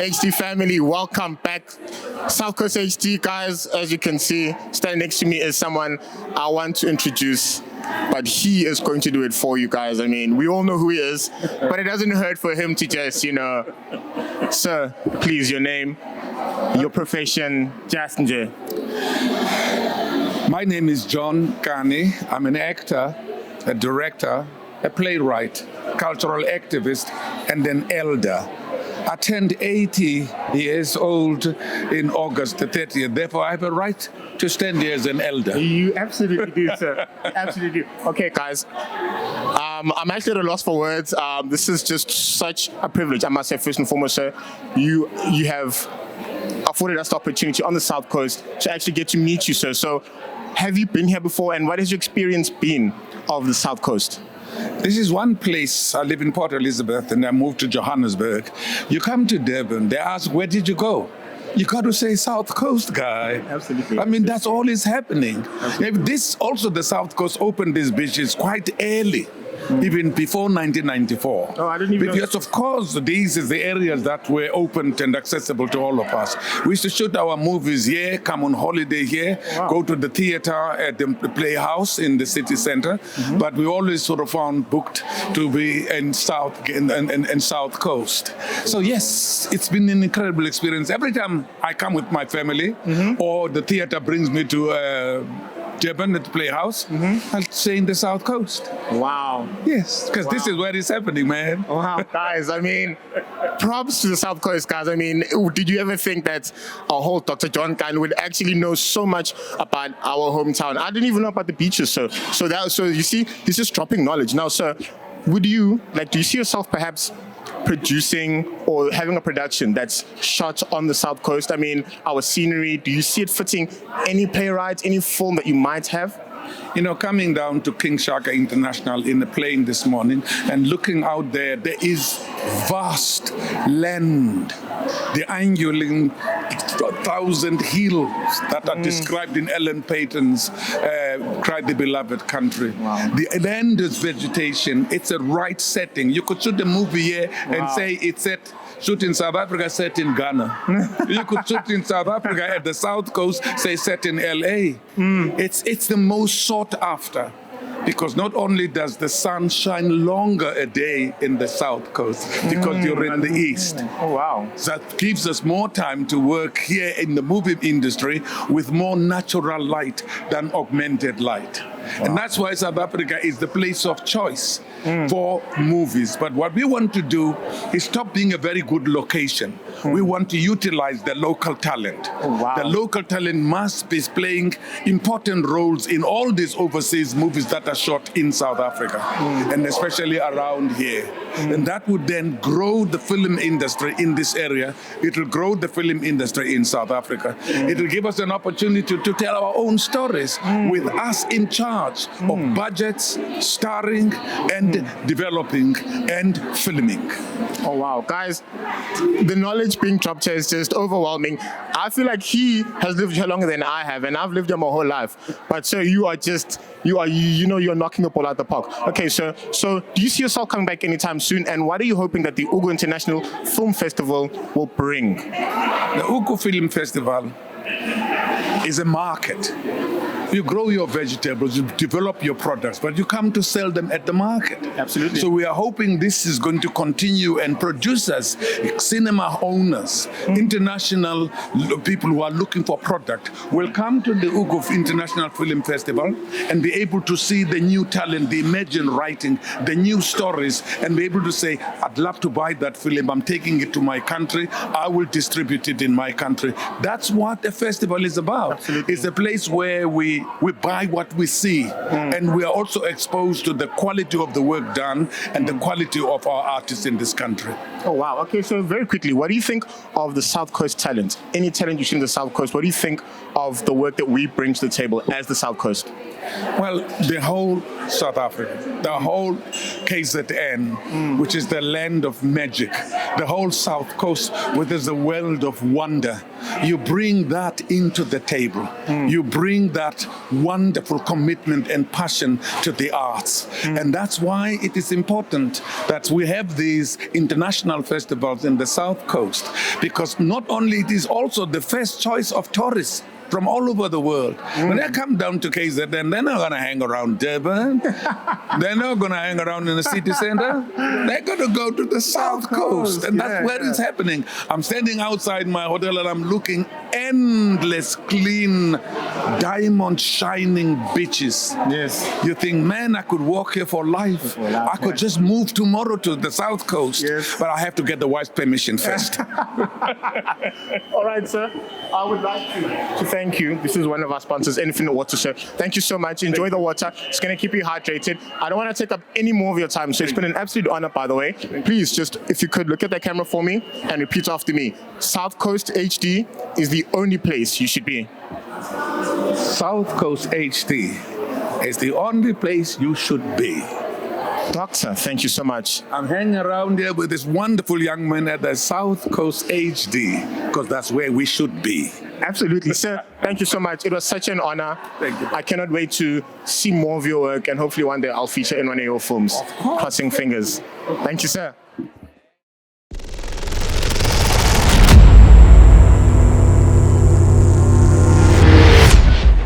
HD family, welcome back. South Coast HD, guys, as you can see, standing next to me is someone I want to introduce, but he is going to do it for you guys. I mean, we all know who he is, but it doesn't hurt for him to just, sir, please, your name, your profession, just nje. My name is John Khani. I'm an actor, a director, a playwright, cultural activist, and an elder. I turned 80 years old in August the 30th. Therefore, I have a right to stand here as an elder. You absolutely do, sir. Absolutely do. Okay, guys. I'm actually at a loss for words. This is just such a privilege, I must say, first and foremost, sir. You have afforded us the opportunity on the South Coast to actually get to meet you, sir. So, have you been here before, and what has your experience been of the South Coast? This is one place. I live in Port Elizabeth and I moved to Johannesburg. You come to Durban, they ask, where did you go? You got to say South Coast, guy. Absolutely. I mean, that's all is happening. This also, the South Coast opened these beaches quite early. Even before 1994. Oh, I didn't even know. Because, of course, these is the areas that were opened and accessible to all of us. We used to shoot our movies here, come on holiday here, go to the theater at the Playhouse in the city center, but we always sort of found booked to be in South Coast. So, yes, it's been an incredible experience. Every time I come with my family or the theater brings me to Durban at the Playhouse, I'll say in the South Coast. Wow. Yes, because this is where it's happening, man. Wow, guys, I mean, props to the South Coast, guys. I mean, did you ever think that a whole Dr. John Khani would actually know so much about our hometown? I didn't even know about the beaches, sir. So you see, this is dropping knowledge. Now, sir, do you see yourself perhaps producing or having a production that's shot on the South Coast? I mean, our scenery, do you see it fitting any playwright, any film that you might have? Coming down to King Shaka International in a plane this morning and looking out there is vast land, the angling 1,000 hills that are described in Ellen Payton's Cry the Beloved Country. Wow. The land is vegetation. It's a right setting. You could shoot a movie here and say it's set. Shoot in South Africa, set in Ghana. You could shoot in South Africa at the South Coast, say set in LA. It's the most sought after, because not only does the sun shine longer a day in the South Coast because you're in the East. Oh, wow. That gives us more time to work here in the movie industry with more natural light than augmented light. Wow. And that's why South Africa is the place of choice for movies. But what we want to do is stop being a very good location. We want to utilize the local talent. Oh, wow. The local talent must be playing important roles in all these overseas movies that are shot in South Africa, and especially around here. And that would then grow the film industry in this area. It will grow the film industry in South Africa. It will give us an opportunity to tell our own stories with us in charge of budgets, starring, and developing and filming. Oh, wow. Guys, the knowledge being dropped here is just overwhelming. I feel like he has lived here longer than I have, and I've lived here my whole life. But sir, you're knocking the ball out the park. Okay, sir. So do you see yourself coming back anytime soon? And what are you hoping that the Ugu International Film Festival will bring? The Ugu Film Festival is a market. You grow your vegetables, you develop your products, but you come to sell them at the market. Absolutely. So we are hoping this is going to continue, and producers, cinema owners, international people who are looking for product will come to the Ugu International Film Festival and be able to see the new talent, the emerging writing, the new stories, and be able to say, I'd love to buy that film, I'm taking it to my country, I will distribute it in my country. That's what the festival is about. Absolutely. It's a place where we buy what we see, and we are also exposed to the quality of the work done and the quality of our artists in this country. Oh, wow. Okay, so very quickly, what do you think of the South Coast talent? Any talent you see in the South Coast, what do you think of the work that we bring to the table as the South Coast? Well, the whole South Africa, the whole KZN, which is the land of magic, the whole South Coast, which is a world of wonder. You bring that into the table. You bring that wonderful commitment and passion to the arts. And that's why it is important that we have these international festivals in the South Coast, because not only it is also the first choice of tourists from all over the world. When they come down to KZN, they're not going to hang around Durban. They're not going to hang around in the city center. They're going to go to the South Coast. And that's where it's happening. I'm standing outside my hotel and I'm looking endless, clean, diamond shining beaches. Yes. You think, man, I could walk here for life. I could just move tomorrow to the South Coast. Yes. But I have to get the wife's permission first. All right, sir. I would like to thank you. This is one of our sponsors, Infinit Water. So thank you so much. Enjoy the water. It's going to keep you hydrated. I don't want to take up any more of your time. So it's been an absolute honor, by the way. Please, just if you could look at the camera for me and repeat after me. South Coast HD is the only place you should be. South Coast HD is the only place you should be. Doctor, thank you so much. I'm hanging around here with this wonderful young man at the South Coast HD, because that's where we should be. Absolutely, sir. Thank you so much. It was such an honor. Thank you. I cannot wait to see more of your work, and hopefully one day I'll feature in one of your films. Crossing fingers. Thank you, sir.